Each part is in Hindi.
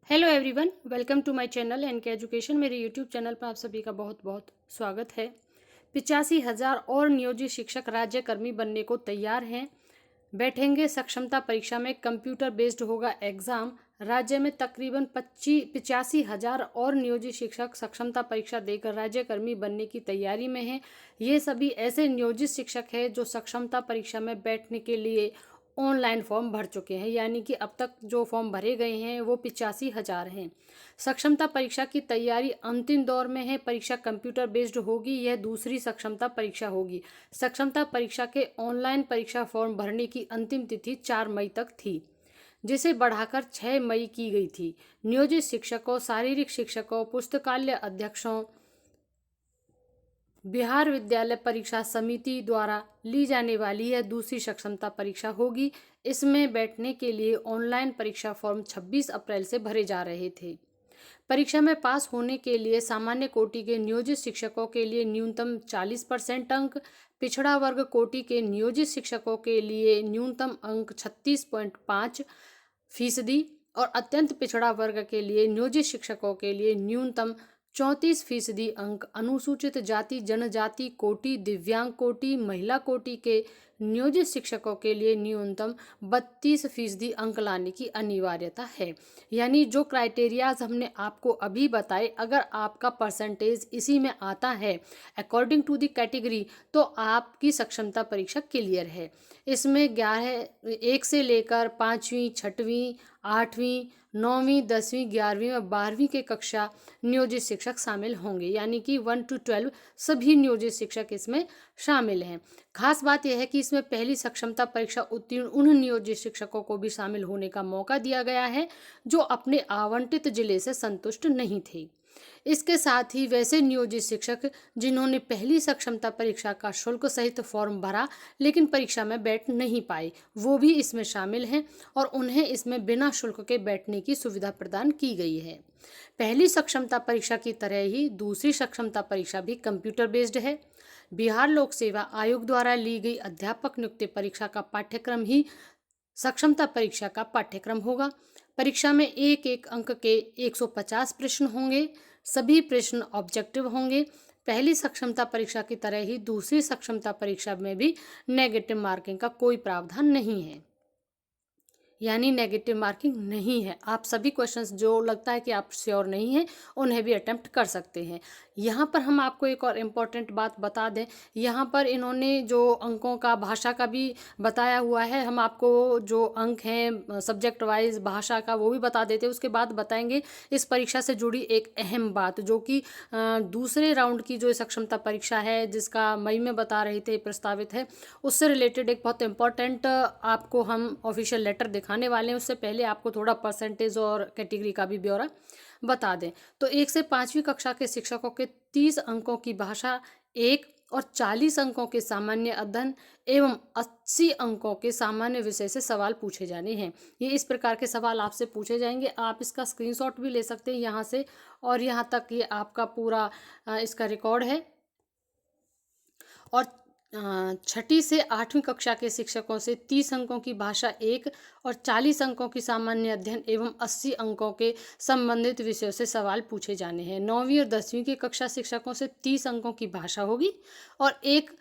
Hello everyone, welcome to my channel NK education. मेरे यूट्यूब चैनल पर आप सभी का बहुत बहुत स्वागत है। 85,000 और नियोजित शिक्षक राज्यकर्मी बनने को तैयार हैं। बैठेंगे सक्षमता परीक्षा में, कंप्यूटर बेस्ड होगा एग्जाम। राज्य में तकरीबन 85,000 और नियोजित शिक्षक सक्षमता परीक्षा देकर राज्यकर्मी बनने की तैयारी में हैं। ये सभी ऐसे नियोजित शिक्षक हैं जो सक्षमता परीक्षा में बैठने के लिए ऑनलाइन फॉर्म भर चुके हैं, यानी कि अब तक जो फॉर्म भरे गए हैं वो 85,000 हैं। सक्षमता परीक्षा की तैयारी अंतिम दौर में है। परीक्षा कंप्यूटर बेस्ड होगी। यह दूसरी सक्षमता परीक्षा होगी। सक्षमता परीक्षा के ऑनलाइन परीक्षा फॉर्म भरने की अंतिम तिथि 4 मई तक थी, जिसे बढ़ाकर 6 मई की गई थी। नियोजित शिक्षकों, शारीरिक शिक्षकों, पुस्तकालय अध्यक्षों, बिहार विद्यालय परीक्षा समिति द्वारा ली जाने वाली यह दूसरी सक्षमता परीक्षा होगी। इसमें बैठने के लिए ऑनलाइन परीक्षा फॉर्म 26 अप्रैल से भरे जा रहे थे। परीक्षा में पास होने के लिए सामान्य कोटि के नियोजित शिक्षकों के लिए न्यूनतम 40% अंक, पिछड़ा वर्ग कोटि के नियोजित शिक्षकों के लिए न्यूनतम अंक 36.5% और अत्यंत पिछड़ा वर्ग के लिए नियोजित शिक्षकों के लिए न्यूनतम 34% अंक, अनुसूचित जाति जनजाति कोटि, दिव्यांग कोटि, महिला कोटि के नियोजित शिक्षकों के लिए न्यूनतम 32% अंक लाने की अनिवार्यता है। यानी जो क्राइटेरियाज हमने आपको अभी बताए, अगर आपका परसेंटेज इसी में आता है अकॉर्डिंग टू द कैटेगरी, तो आपकी सक्षमता परीक्षा क्लियर है। इसमें 1 से लेकर 5वीं, 6वीं, 8वीं, 9वीं, 10वीं, 11वीं और 12वीं के कक्षा नियोजित शिक्षक शामिल होंगे, यानी कि 1 to 12 सभी नियोजित शिक्षक इसमें शामिल हैं। खास बात यह है कि इसमें पहली सक्षमता परीक्षा उत्तीर्ण उन नियोजित शिक्षकों को भी शामिल होने का मौका दिया गया है जो अपने आवंटित जिले से संतुष्ट नहीं थे। इसके साथ ही वैसे नियोजित शिक्षक जिन्होंने पहली सक्षमता परीक्षा का शुल्क सहित फॉर्म भरा लेकिन परीक्षा में बैठ नहीं पाए, वो भी इसमें शामिल हैं और उन्हें इसमें बिना शुल्क के बैठने की सुविधा प्रदान की गई है। पहली सक्षमता परीक्षा की तरह ही दूसरी सक्षमता परीक्षा भी कंप्यूटर बेस्ड है। बिहार लोक सेवा आयोग द्वारा ली गई अध्यापक नियुक्ति परीक्षा का पाठ्यक्रम ही सक्षमता परीक्षा का पाठ्यक्रम होगा। परीक्षा में एक एक अंक के 150 प्रश्न होंगे। सभी प्रश्न ऑब्जेक्टिव होंगे। पहली सक्षमता परीक्षा की तरह ही दूसरी सक्षमता परीक्षा में भी नेगेटिव मार्किंग का कोई प्रावधान नहीं है, यानी नेगेटिव मार्किंग नहीं है। आप सभी क्वेश्चंस जो लगता है कि आप श्योर नहीं हैं उन्हें भी अटेम्प्ट कर सकते हैं। यहाँ पर हम आपको एक और इम्पॉर्टेंट बात बता दें, यहाँ पर इन्होंने जो अंकों का भाषा का भी बताया हुआ है। हम आपको जो अंक हैं सब्जेक्ट वाइज भाषा का वो भी बता देते हैं, उसके बाद बताएंगे इस परीक्षा से जुड़ी एक अहम बात, जो कि दूसरे राउंड की जो सक्षमता परीक्षा है जिसका मई में बता रहे थे प्रस्तावित है, उससे रिलेटेड एक बहुत इंपॉर्टेंट आपको हम ऑफिशियल लेटर दिखाने वाले हैं। उससे पहले आपको थोड़ा परसेंटेज और कैटेगरी का भी ब्यौरा बता दें तो 1 से 5वीं कक्षा के शिक्षकों के 30 अंकों की भाषा 1 और 40 अंकों के सामान्य अध्ययन एवं 80 अंकों के सामान्य विषय से सवाल पूछे जाने हैं। ये इस प्रकार के सवाल आपसे पूछे जाएंगे। आप इसका स्क्रीनशॉट भी ले सकते हैं यहाँ से, और यहाँ तक ये आपका पूरा इसका रिकॉर्ड है। और 6ठी से 8वीं कक्षा के शिक्षकों से 30 अंकों की भाषा 1 और 40 अंकों की सामान्य अध्ययन एवं 80 अंकों के संबंधित विषयों से सवाल पूछे जाने हैं। 9वीं और 10वीं की कक्षा शिक्षकों से 30 अंकों की भाषा होगी और एक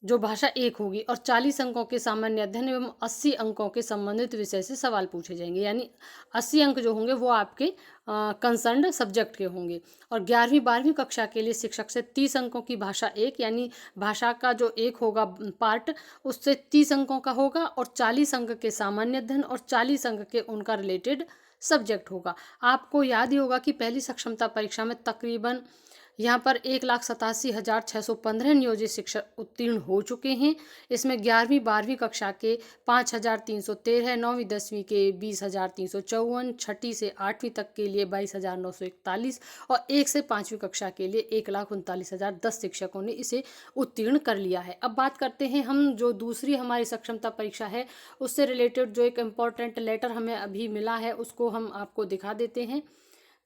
जो भाषा 1 होगी और 40 अंकों के सामान्य अध्ययन एवं 80 अंकों के संबंधित विषय से सवाल पूछे जाएंगे, यानी 80 अंक जो होंगे वो आपके कंसर्न्ड सब्जेक्ट के होंगे। और 11वीं 12वीं कक्षा के लिए शिक्षक से 30 अंकों की भाषा 1, यानी भाषा का जो एक होगा पार्ट उससे 30 अंकों का होगा और 40 अंक के सामान्य अध्ययन और 40 अंक के उनका रिलेटेड सब्जेक्ट होगा। आपको याद ही होगा कि पहली सक्षमता परीक्षा में तकरीबन यहाँ पर 1,87,615 नियोजित शिक्षक उत्तीर्ण हो चुके हैं। इसमें 11वीं 12वीं कक्षा के 5,313, 9वीं 10वीं के 20,354, 6ठी से 8वीं तक के लिए 22,941 और 1 से 5वीं कक्षा के लिए 1,39,010 शिक्षकों ने इसे उत्तीर्ण कर लिया है। अब बात करते हैं हम जो दूसरी हमारी सक्षमता परीक्षा है उससे रिलेटेड जो एक इम्पॉर्टेंट लेटर हमें अभी मिला है उसको हम आपको दिखा देते हैं,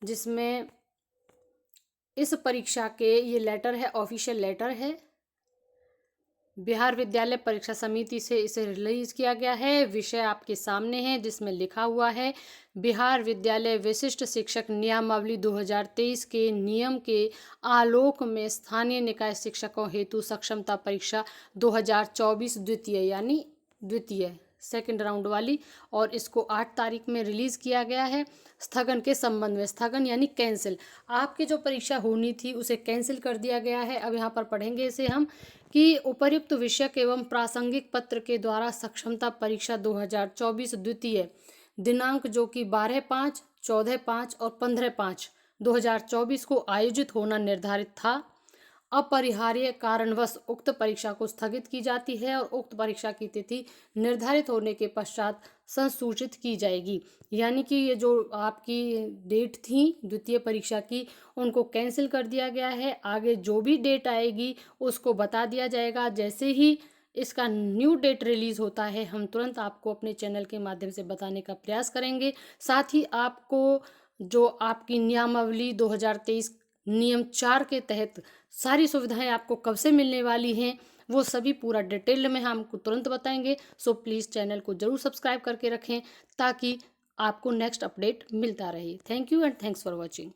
जिसमें इस परीक्षा के ये लेटर है, ऑफिशियल लेटर है। बिहार विद्यालय परीक्षा समिति से इसे रिलीज किया गया है। विषय आपके सामने है जिसमें लिखा हुआ है बिहार विद्यालय विशिष्ट शिक्षक नियमावली 2023 के नियम के आलोक में स्थानीय निकाय शिक्षकों हेतु सक्षमता परीक्षा 2024 द्वितीय यानी द्वितीय सेकंड राउंड वाली, और इसको 8 तारीख में रिलीज़ किया गया है। स्थगन के संबंध में, स्थगन यानी कैंसिल, आपकी जो परीक्षा होनी थी उसे कैंसिल कर दिया गया है। अब यहाँ पर पढ़ेंगे इसे हम कि उपर्युक्त विषयक एवं प्रासंगिक पत्र के द्वारा सक्षमता परीक्षा 2024 द्वितीय दिनांक जो कि 12/5, 14/5 और 15/5 2024 को आयोजित होना निर्धारित था, अपरिहार्य कारणवश उक्त परीक्षा को स्थगित की जाती है और उक्त परीक्षा की तिथि निर्धारित होने के पश्चात संसूचित की जाएगी। यानी कि ये जो आपकी डेट थी द्वितीय परीक्षा की, उनको कैंसिल कर दिया गया है। आगे जो भी डेट आएगी उसको बता दिया जाएगा। जैसे ही इसका न्यू डेट रिलीज़ होता है हम तुरंत आपको अपने चैनल के माध्यम से बताने का प्रयास करेंगे। साथ ही आपको जो आपकी नियमावली 2023 नियम 4 के तहत सारी सुविधाएं आपको कब से मिलने वाली हैं वो सभी पूरा डिटेल में हम आपको तुरंत बताएंगे। सो प्लीज़ चैनल को ज़रूर सब्सक्राइब करके रखें ताकि आपको नेक्स्ट अपडेट मिलता रहे। Thank you and thanks for watching.